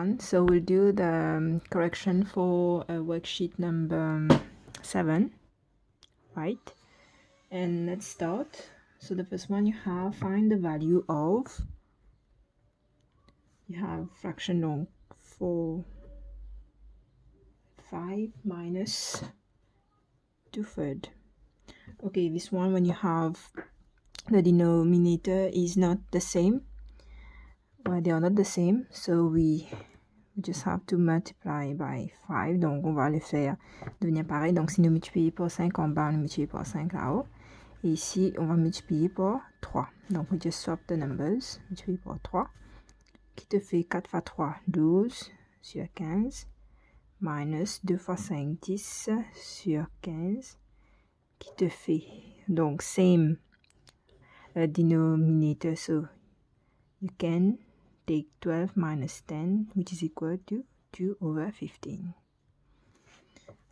everyone. So we'll do the correction for worksheet number 7, right? And let's start. So the first one you have, find the value of, you have fraction donc 5 minus 2/3. Okay, this one when you have the denominator is not the same, well, they are not the same, so we just have to multiply by 5. Donc, on va le faire devenir pareil. Donc, si nous multiplions par 5 en bas, nous multiplions par 5 là-haut. Et ici, on va multiplier par 3. Donc, we just swap the numbers. Multiplier par 3. Qui te fait 4 fois 3, 12 sur 15. Minus 2 fois 5, 10 sur 15. Qui te fait, donc, same denominator. So, you can take 12 minus 10, which is equal to 2/15.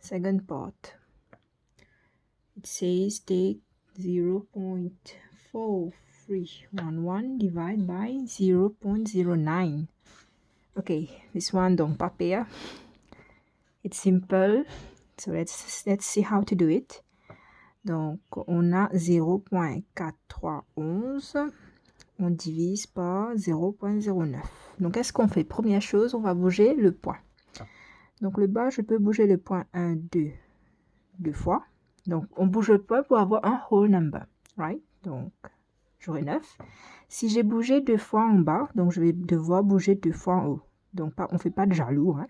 Second part, it says take 0.4311 divided by 0.09. Okay, this one donc papier. It's simple, so let's see how to do it. Donc on a 0.4311. On divise par 0.09. Donc, qu'est-ce qu'on fait? Première chose, on va bouger le point. Donc, le bas, je peux bouger le point 1, 2, deux fois. Donc, on bouge le point pour avoir un whole number, right? Donc, j'aurai 9. Si j'ai bougé 2 fois en bas, donc je vais devoir bouger 2 fois en haut. Donc, on ne fait pas de jaloux, hein?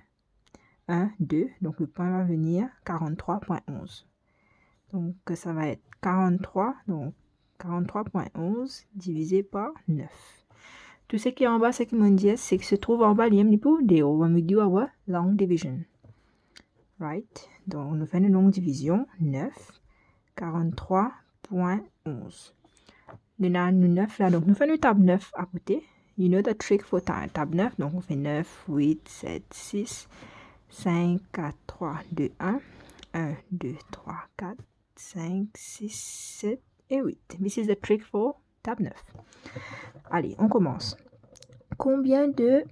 1, 2, donc le point va venir 43.11. Donc, ça va être 43, donc 43.11 divisé par 9. Tout ce qui est en bas, ce qui m'ont dit, c'est que se trouve en bas, il y a un peu de when we do our long division. Right? Donc, nous faisons une longue division. 9, 43.11. Nous avons 9 là, donc nous faisons une table 9 à côté. You know the trick for table 9. Donc, on fait 9, 8, 7, 6, 5, 4, 3, 2, 1. 1, 2, 3, 4, 5, 6, 7 et 8. This is the trick for table 9. Allez, on commence. Combien de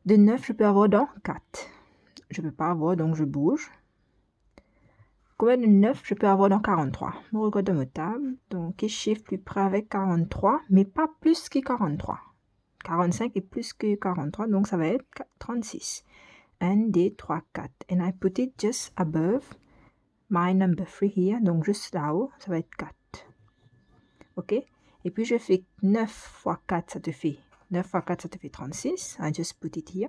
9 je peux avoir dans 4? Je ne peux pas avoir, donc je bouge. Combien de 9 je peux avoir dans 43? Je regarde ma table. Donc, quel chiffre plus près avec 43, mais pas plus que 43. 45 est plus que 43, donc ça va être 36. 1, 2, 3, 4. And I put it just above my number 3 here. Donc, juste là-haut, ça va être 4. OK? Et puis, je fais 9 fois 4, ça te fait 9 fois 4, ça te fait 36. I just put it here.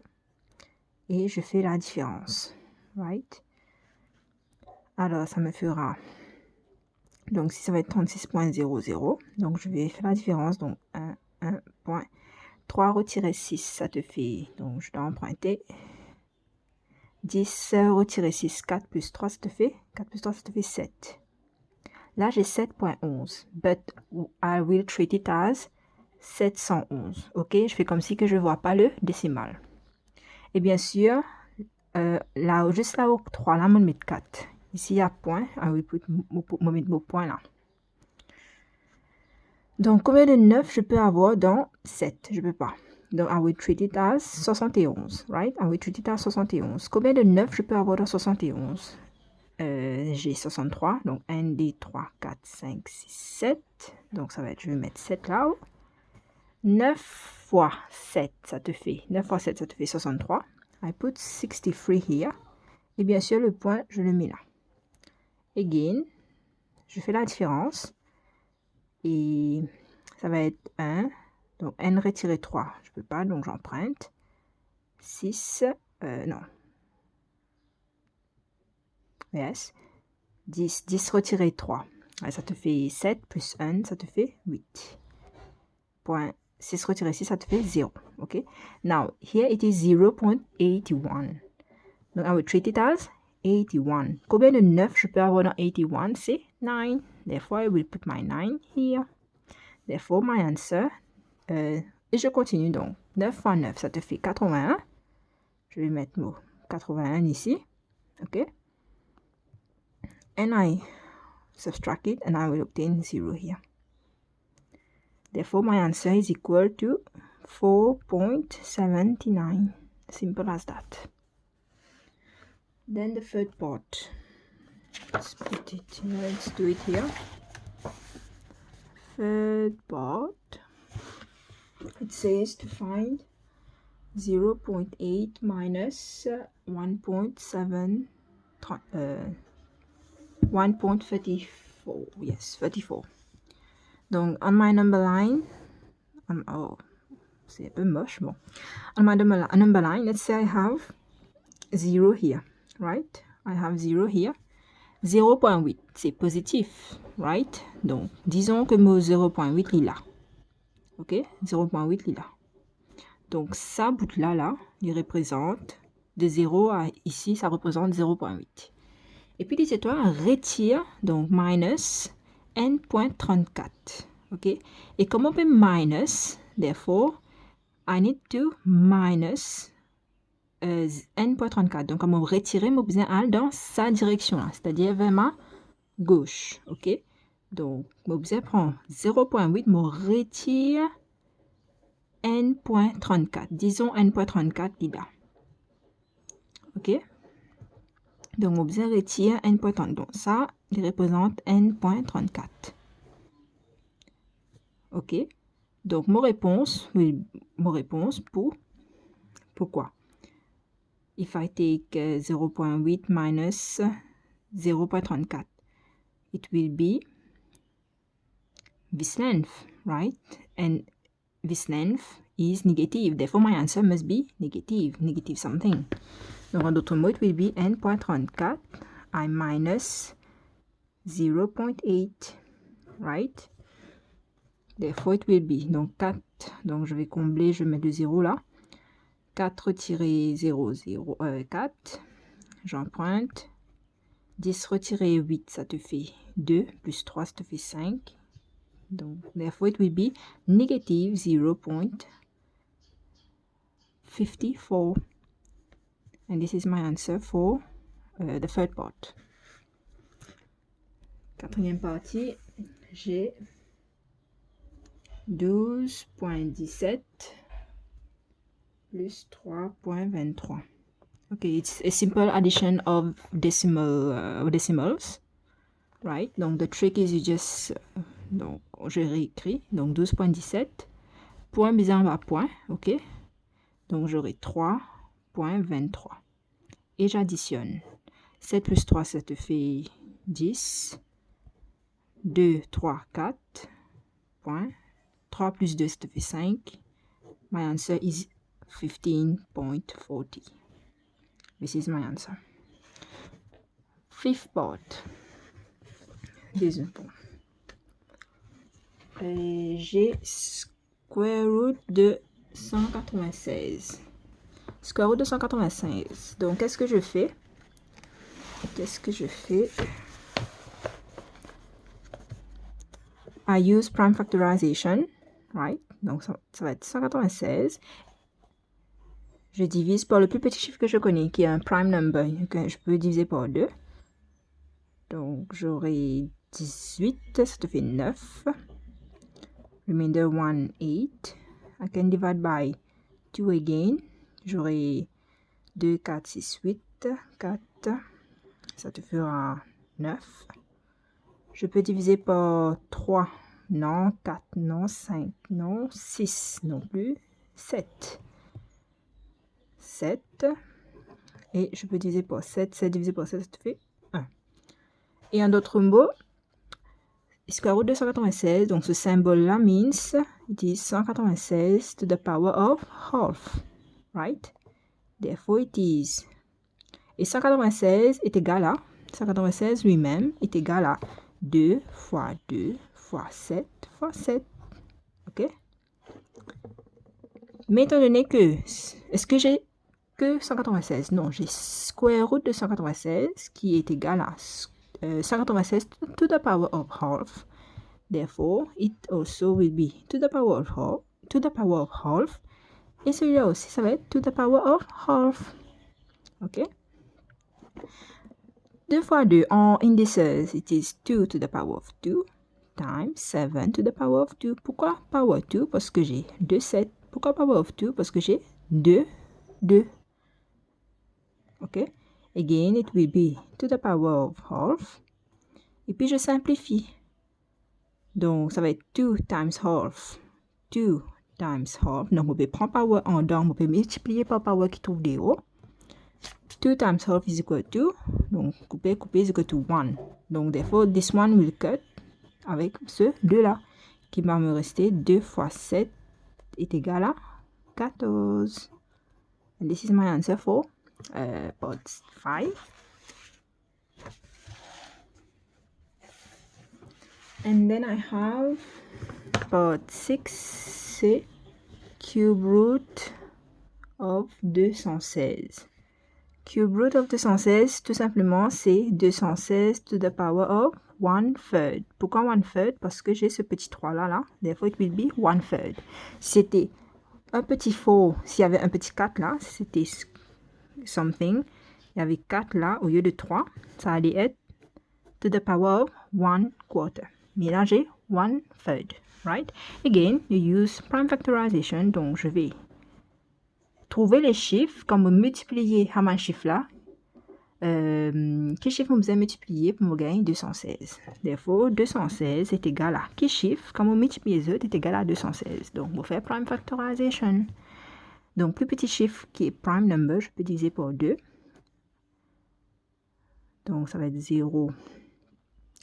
Et je fais la différence. Right? Alors, ça me fera... Donc, si ça va être 36.00. Donc, je vais faire la différence. Donc, 1.3 retirer 6, ça te fait... Donc, je dois emprunter... 10 retirer 6, 4 plus 3, ça te fait 4 plus 3, ça te fait 7. Là, j'ai 7.11. But I will treat it as 711. OK? Je fais comme si que je ne vois pas le décimal. Et bien sûr, là, juste là au 3, là, je vais mettre 4. Ici, il y a point. I will put mon point là. Donc, combien de 9 je peux avoir dans 7? Je ne peux pas. Donc, I will treat it as 71, right? I will treat it as 71. Combien de 9 je peux avoir dans 71? J'ai 63, donc 1, 2, 3, 4, 5, 6, 7. Donc, ça va être, je vais mettre 7 là-haut. 9 fois 7, ça te fait, 9 fois 7, ça te fait 63. I put 63 here. Et bien sûr, le point, je le mets là. Again, je fais la différence. Et ça va être 1. Donc, n retirer 3, je ne peux pas, donc j'emprunte. 6, non. Yes. 10, 10 retirer 3. Ça te fait 7 plus 1, ça te fait 8. Point 6 retirer 6, ça te fait 0. OK? Now, here it is 0.81. Donc, I will treat it as 81. Combien de 9 je peux avoir dans 81? C'est 9. Therefore, I will put my 9 here. Therefore, my answer... et je continue donc. 9 fois 9, ça te fait 81. Je vais mettre mot 81 ici. OK? And I subtract it and I will obtain 0 here. Therefore, my answer is equal to 4.79. Simple as that. Then the third part. Let's put it here. Let's do it here. Third part. It says to find 0.8 minus 1.7 1.34. Yes, 34. Donc on my number line, oh, c'est un peu moche, bon. On my number line, let's say I have 0 here, right? I have 0 here. 0.8, c'est positif, right? Donc, disons que mon 0.8 est là. Ok? 0.8 est là. Donc, ça bout-là, là, il représente de 0 à ici, ça représente 0.8. Et puis, dis-toi, retire, donc, minus n.34. Ok? Et comme on peut minus, therefore, I need to minus n.34. Donc, on va retirer mon besoin aller dans sa direction, c'est-à-dire vers ma gauche. Ok? Donc, mon besoin prend 0.8, me retire n.34. Disons n.34 là. Ok? Donc, mon besoin retire n.34. Donc, ça, il représente n.34. Ok? Donc, mon réponse pourquoi? If I take 0.8 minus 0.34, it will be this length, right? And this length is negative. Therefore, my answer must be negative something. Donc, en d'autres mots, it will be n.34. I minus 0.8, right? Therefore, it will be, donc 4, donc je vais combler, je mets le 0 là. 4 tiré 0, 0, 4, j'emprunte. 10 retiré 8, ça te fait 2, plus 3, ça te fait 5. Donc, therefore, it will be negative 0.54. And this is my answer for the third part. Quatrième partie, j'ai 12.17 plus 3.23. Okay, it's a simple addition of decimals, right? Donc, the trick is you just, donc, je réécris, donc 12.17, point bizarre en bas point, ok? Donc, j'aurai 3.23. Et j'additionne. 7 plus 3, ça te fait 10. 2, 3, 4. Point. 3 plus 2, ça te fait 5. My answer is 15.40. This is my answer. Fifth part. Deuxième part. J'ai square root de 196. Square root de 196. Donc, qu'est-ce que je fais? I use prime factorization, right? Donc, ça va être 196. Je divise par le plus petit chiffre que je connais, qui est un prime number, que je peux diviser par 2. Donc, j'aurai 18, ça te fait 9. Remainder 1, 8. I can divide by 2 again. J'aurai 2, 4, 6, 8. 4, ça te fera 9. Je peux diviser par 3. Non, 4, non, 5, non, 6 non plus, 7. 7. Et je peux diviser par 7. 7 divisé par 7, ça te fait 1. Et en d'autres mots, square root de 196, donc ce symbole-là means it is 196 to the power of half, right? Therefore, it is. Et 196 est égal à, 196 lui-même est égal à 2 fois 2 fois 7 fois 7. Ok? Mais étant donné que, est-ce que j'ai que 196? Non, j'ai square root de 196 qui est égal à 196 to the power of half. Therefore, it also will be to the power of half. Et celui-là aussi, ça va être to the power of half. Ok? 2 fois 2 en indices, it is 2 to the power of 2 times 7 to the power of 2. Pourquoi power 2? Parce que j'ai 2, 7. Pourquoi power of 2? Parce que j'ai 2, 2. OK? Again, it will be to the power of half. Et puis, je simplifie. Donc, ça va être 2 times half. 2 times half. Donc, on peut prendre power en dedans. On peut multiplier par power qui trouve des hauts. 2 times half is equal to. Donc, couper is equal to 1. Donc, therefore, this one will cut avec ce 2-là. Qui va me rester 2 fois 7 est égal à 14. And this is my answer for part 5. And then I have part 6, c'est cube root of 216. Cube root of 216, tout simplement, c'est 216 to the power of 1/3. Pourquoi 1/3? Parce que j'ai ce petit 3 là. Therefore, it will be 1/3. C'était un petit 4, s'il y avait un petit 4 là, c'était something. Il y avait 4 là au lieu de 3. Ça allait être to the power of 1/4. Mais là, j'ai 1/3. Right? Again, you use prime factorization. Donc, je vais trouver les chiffres. Quand vous multipliez à mon chiffre là, quel chiffre vous avez multiplié pour me gagner 216? Therefore, 216 est égal à quel chiffre? Quand vous multipliez les autres, est égal à 216. Donc, vous faites prime factorization. Donc, plus petit chiffre qui est prime number, je peux diviser par 2. Donc, ça va être 0.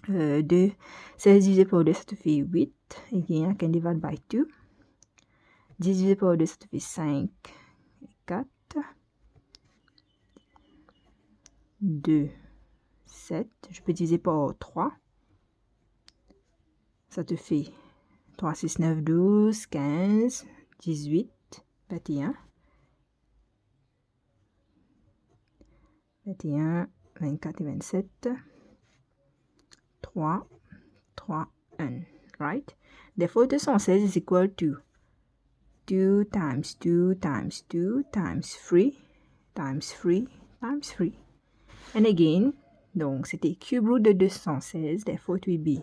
2. 16 divisé par 2, ça te fait 8. Again, I can divide by 2. 10 divisé par 2, ça te fait 5 et 4. 2, 7. Je peux diviser par 3. Ça te fait 3, 6, 9, 12, 15, 18, 21. 21, 24 et 27. 3, 3, 1. Right? Therefore, 216 is equal to 2 times 2 times 2 times 3 times 3 times 3. And again, donc c'était cube root de 216, therefore it will be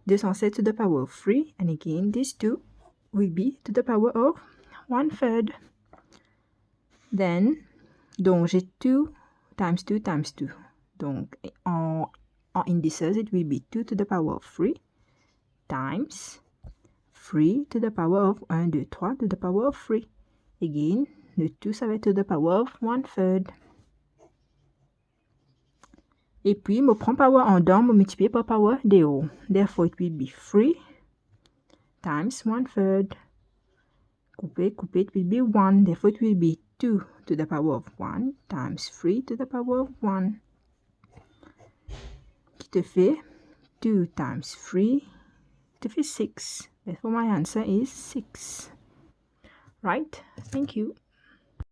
216 to the power of 3, and again this 2 will be to the power of 1/3. Then, donc j'ai 2 times 2 times 2. Donc en indices, it will be 2 to the power of 3 times 3 to the power of 1, 2, 3 to the power of 3. Again, le 2, ça va être to the power of 1/3. Et puis, je prends power en dedans, je multiplie par power des hauts. Therefore, it will be 3 times 1/3. Couper, it will be 1. Therefore, it will be 2 to the power of 1 times 3 to the power of 1. Qui te fait 2 times 3, te fait 6. Therefore, my answer is 6. Right? Thank you.